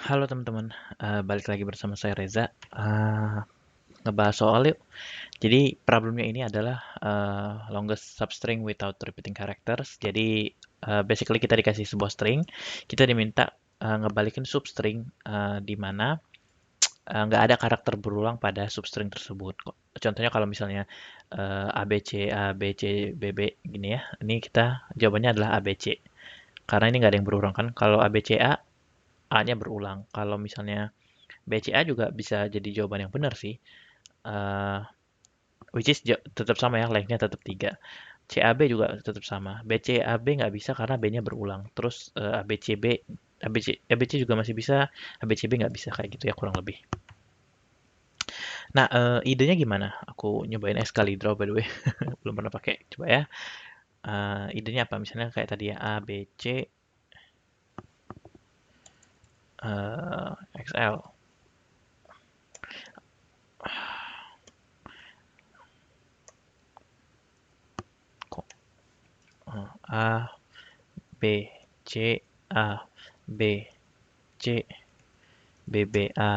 Halo teman-teman, balik lagi bersama saya Reza. Ngebahas soal yuk. Jadi problemnya ini adalah longest substring without repeating characters. Jadi basically kita dikasih sebuah string, kita diminta ngebalikin substring di mana nggak ada karakter berulang pada substring tersebut. Contohnya kalau misalnya A B C B B gini ya, ini kita jawabannya adalah A B C. Karena ini nggak ada yang berulang kan. Kalau A B C A-nya berulang. Kalau misalnya BCA juga bisa jadi jawaban yang benar sih. Eh, which is tetap sama ya, lengthnya tetap 3. CAB juga tetap sama. BCAB nggak bisa karena B-nya berulang. Terus ABCB, ABC juga masih bisa, ABCB nggak bisa kayak gitu ya kurang lebih. Nah, idenya gimana? Aku nyobain sekali draw by the way, belum pernah pakai. Coba ya. Idenya apa? Misalnya kayak tadi ya A, B, C, XL. Kok A, B, C, A, B, C, BBA,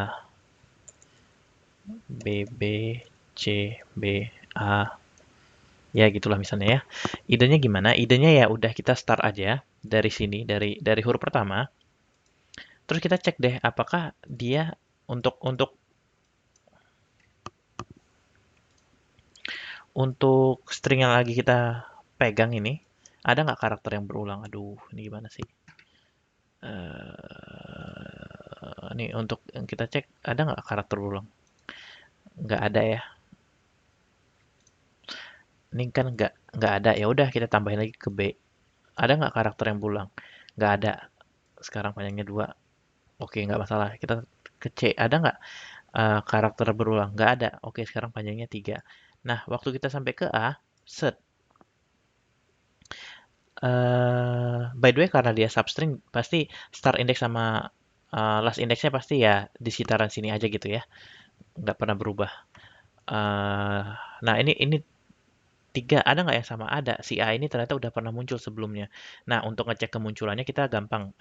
BB, C, B, A. Ya gitulah misalnya ya. Idenya gimana? Idenya ya udah kita start aja dari sini, dari huruf pertama. Terus kita cek deh apakah dia untuk string yang lagi kita pegang ini ada nggak karakter yang berulang? Aduh, ini gimana sih? Ini untuk yang kita cek ada nggak karakter berulang? Nggak ada ya. Ini kan nggak ada. Ya udah kita tambahin lagi ke B. Ada nggak karakter yang berulang? Nggak ada. Sekarang panjangnya 2. Oke, nggak masalah. Kita ke C. Ada nggak karakter berulang? Nggak ada. Oke, sekarang panjangnya 3. Nah, waktu kita sampai ke A, set. By the way, karena dia substring, pasti start index sama last indexnya pasti ya di sekitaran sini aja gitu ya. Nggak pernah berubah. Eh, nah, ini 3 ada nggak yang sama? Ada. Si A ini ternyata udah pernah muncul sebelumnya. Nah, untuk ngecek kemunculannya kita gampang.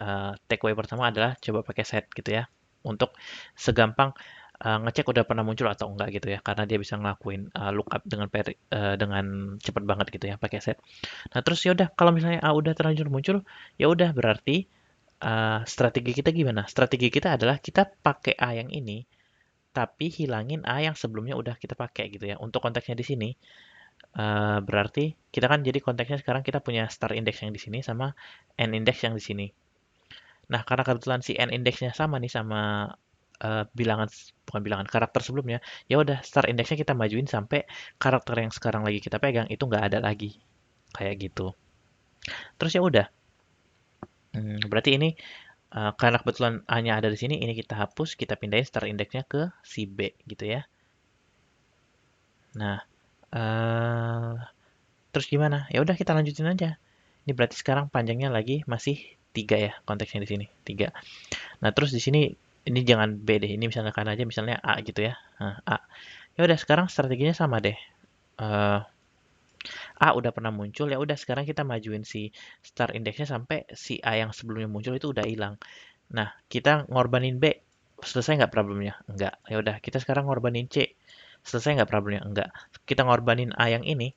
Takeaway pertama adalah coba pakai set gitu ya. Untuk segampang ngecek udah pernah muncul atau enggak gitu ya. Karena dia bisa ngelakuin lookup dengan cepet banget gitu ya pakai set. Nah, terus ya udah kalau misalnya A udah terlanjur muncul, ya udah berarti strategi kita gimana? Strategi kita adalah kita pakai A yang ini tapi hilangin A yang sebelumnya udah kita pakai gitu ya. Untuk konteksnya di sini berarti kita kan jadi konteksnya sekarang kita punya start index yang di sini sama end index yang di sini. Nah, karena kebetulan si end indexnya sama nih sama bilangan bukan bilangan karakter sebelumnya, ya udah start indexnya kita majuin sampai karakter yang sekarang lagi kita pegang itu nggak ada lagi kayak gitu. Terus ya udah, berarti ini karena kebetulan hanya ada di sini, ini kita hapus, kita pindahin start indexnya ke si B gitu ya. Nah, eh terus gimana? Ya udah kita lanjutin aja. Ini berarti sekarang panjangnya lagi masih 3 ya konteksnya di sini, 3. Nah, terus di sini ini jangan B deh. Ini misalkan aja misalnya A gitu ya. Nah, A. Ya udah sekarang strateginya sama deh. Eh, A udah pernah muncul, ya udah sekarang kita majuin si start indexnya sampai si A yang sebelumnya muncul itu udah hilang. Nah, kita ngorbanin B. Selesai nggak problemnya? Enggak. Ya udah, kita sekarang ngorbanin C. Selesai nggak problemnya? Enggak. Kita ngorbanin A yang ini.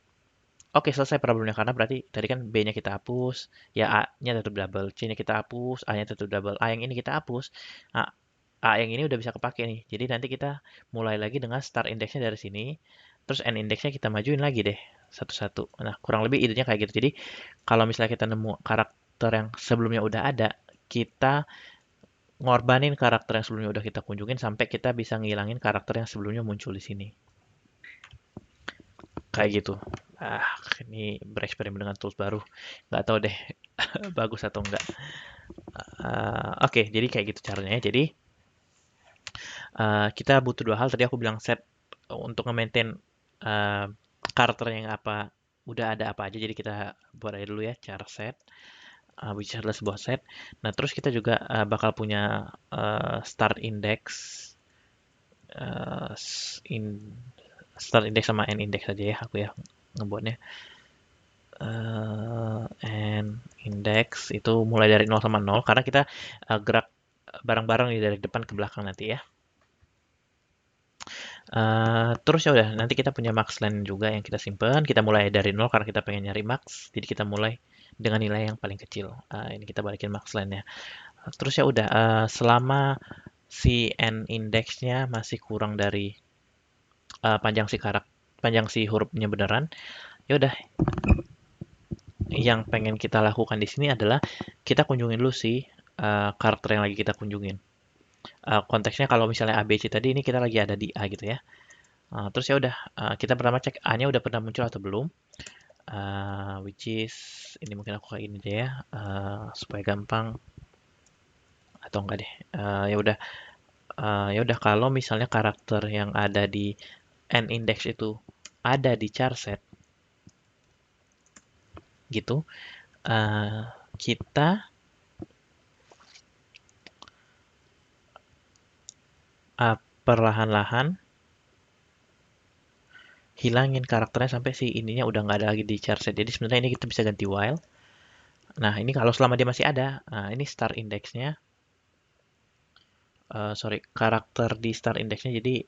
Oke, selesai problemnya karena berarti tadi kan B-nya kita hapus, ya A-nya tetap double, C-nya kita hapus, A-nya tetap double, A yang ini kita hapus. A, A yang ini udah bisa kepake nih. Jadi nanti kita mulai lagi dengan start indexnya dari sini, terus end indexnya kita majuin lagi deh satu-satu. Nah, kurang lebih idenya kayak gitu. Jadi kalau misalnya kita nemu karakter yang sebelumnya udah ada, kita ngorbanin karakter yang sebelumnya udah kita kunjungin sampai kita bisa ngilangin karakter yang sebelumnya muncul di sini. Kayak gitu. Ah, ini bereksperimen dengan tools baru. Nggak tahu deh bagus atau enggak. Oke, jadi kayak gitu caranya ya. Jadi kita butuh dua hal. Tadi aku bilang set untuk nge-maintain uh, karakter yang apa udah ada apa aja. Jadi kita buat aja dulu ya cara set, which adalah sebuah set. Nah, terus kita juga bakal punya start index, uh, in start index sama end index aja ya aku ya ngebuatnya. And index itu mulai dari 0 sama 0 karena kita gerak bareng-bareng nih dari depan ke belakang nanti ya. Terus ya udah, nanti kita punya max line juga yang kita simpan. Kita mulai dari nol karena kita pengen nyari max. Jadi kita mulai dengan nilai yang paling kecil. Ini kita balikin max line-nya. Terus ya udah, selama si n indeksnya masih kurang dari panjang si hurufnya beneran, ya udah, yang pengen kita lakukan di sini adalah kita kunjungin dulu si karakter yang lagi kita kunjungin. Konteksnya kalau misalnya ABC tadi, ini kita lagi ada di A gitu ya. Terus ya udah, kita pertama cek A-nya udah pernah muncul atau belum. Which is ini mungkin aku kayak gini deh ya, supaya gampang atau enggak deh. Ya udah kalau misalnya karakter yang ada di n index itu ada di char set gitu, kita perlahan-lahan hilangin karakternya sampai si ininya udah nggak ada lagi di char set. Jadi sebenarnya ini kita bisa ganti while. Nah, ini kalau selama dia masih ada, ini start indexnya, sorry, karakter di start indexnya. Jadi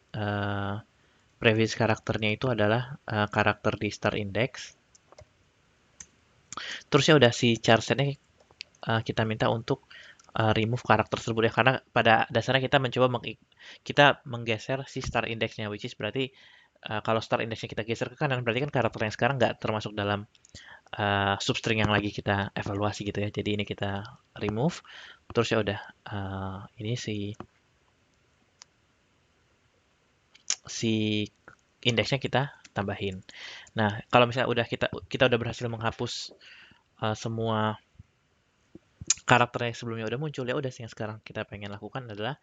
previous karakternya itu adalah karakter di start index. Terus ya udah si char setnya kita minta untuk remove karakter tersebut ya, karena pada dasarnya kita menggeser si start indexnya, which is berarti kalau start indexnya kita geser ke kanan, berarti kan karakter yang sekarang nggak termasuk dalam substring yang lagi kita evaluasi gitu ya. Jadi ini kita remove. Terus ya udah, ini si si indeksnya kita tambahin. Nah, kalau misalnya kita udah berhasil menghapus semua karakter yang sebelumnya udah muncul, ya udah sih yang sekarang kita pengen lakukan adalah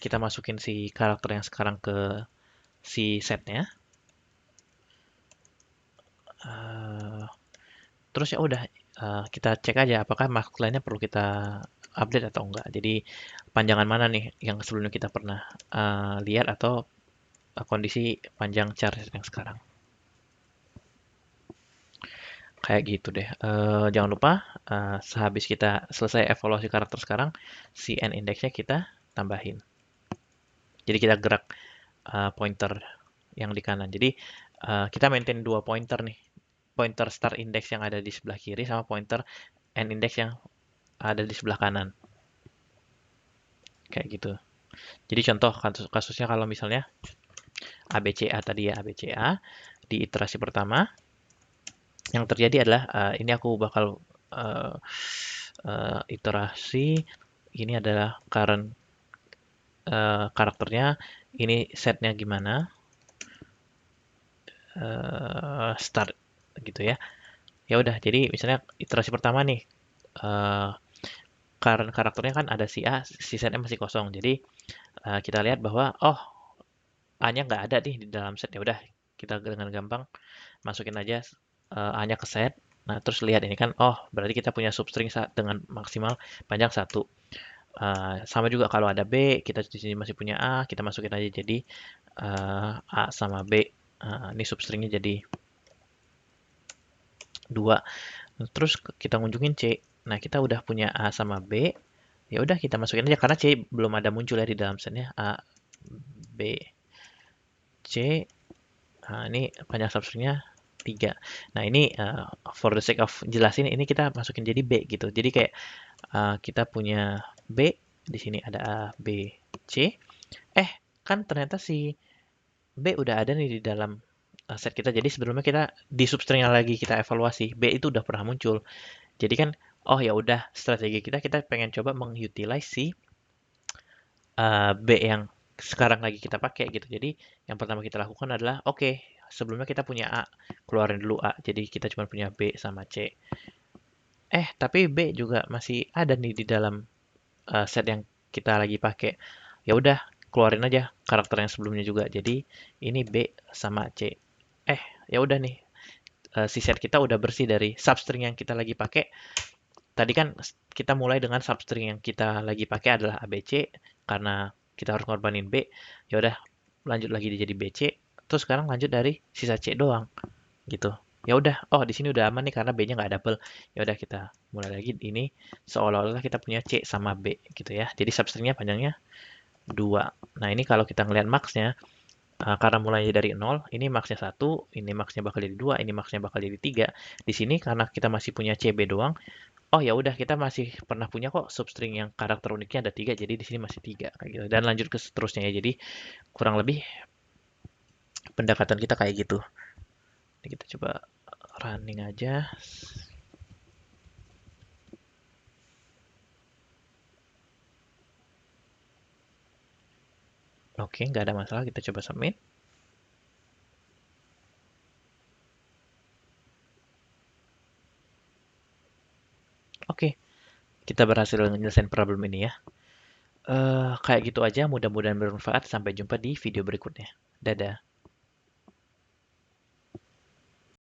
kita masukin si karakter yang sekarang ke si setnya. Uh, Terus ya udah, kita cek aja apakah mask line-nya perlu kita update atau enggak. Jadi panjangan mana nih yang sebelumnya kita pernah lihat atau kondisi panjang char yang sekarang. Kayak gitu deh. Jangan lupa sehabis kita selesai evaluasi karakter sekarang, si n index-nya kita tambahin. Jadi kita gerak pointer yang di kanan. Jadi kita maintain dua pointer nih. Pointer start index yang ada di sebelah kiri sama pointer n index yang ada di sebelah kanan. Kayak gitu. Jadi contoh kasusnya kalau misalnya ABCA tadi ya, ABCA di iterasi pertama yang terjadi adalah ini aku bakal iterasi ini adalah current karakternya, ini setnya gimana, start gitu ya. Ya udah, jadi misalnya iterasi pertama nih, current karakternya kan ada si A, si setnya masih kosong. Jadi kita lihat bahwa oh A-nya nggak ada nih di dalam set. Ya udah, kita dengan gampang masukin aja A-nya ke set. Nah, terus lihat ini kan, oh berarti kita punya substring dengan maksimal panjang 1. Sama juga kalau ada B, kita di sini masih punya A, kita masukin aja jadi A sama B. Ini substringnya jadi 2. Terus kita ngunjungin C. Nah, kita udah punya A sama B. Ya udah kita masukin aja karena C belum ada muncul ya di dalam setnya. A, B, C. Nah, ini panjang substringnya 3. Nah, ini for the sake of jelasin ini kita masukin jadi B gitu. Jadi kayak kita punya B, di sini ada A, B, C. Kan ternyata si B udah ada nih di dalam set kita. Jadi sebelumnya kita di substring yang lagi kita evaluasi, B itu udah pernah muncul. Jadi kan, oh ya udah strategi kita pengen coba mengutilize si B yang sekarang lagi kita pakai gitu. Jadi yang pertama kita lakukan adalah oke, sebelumnya kita punya A, keluarin dulu A. Jadi kita cuma punya B sama C. Tapi B juga masih ada nih di dalam set yang kita lagi pakai. Ya udah, keluarin aja karakter yang sebelumnya juga. Jadi ini B sama C. Ya udah nih, si set kita udah bersih dari substring yang kita lagi pakai. Tadi kan kita mulai dengan substring yang kita lagi pakai adalah ABC karena kita harus ngorbanin B. Ya udah, lanjut lagi jadi BC. Terus sekarang lanjut dari sisa C doang gitu. Ya udah, oh di sini udah aman nih karena B-nya nggak double. Ya udah kita mulai lagi. Ini seolah-olah kita punya C sama B gitu ya. Jadi substringnya panjangnya 2. Nah ini kalau kita ngelihat max-nya, karena mulainya dari 0, ini max-nya 1, ini max-nya bakal jadi 2, ini max-nya bakal jadi 3. Di sini karena kita masih punya CB doang, oh ya udah kita masih pernah punya kok substring yang karakter uniknya ada 3, jadi di sini masih 3 kayak gitu. Dan lanjut ke seterusnya ya. Jadi kurang lebih pendekatan kita kayak gitu. Ini kita coba running aja. Oke, nggak ada masalah. Kita coba submit. Oke, kita berhasil menyelesaikan problem ini ya. Kayak gitu aja. Mudah-mudahan bermanfaat. Sampai jumpa di video berikutnya. Dadah.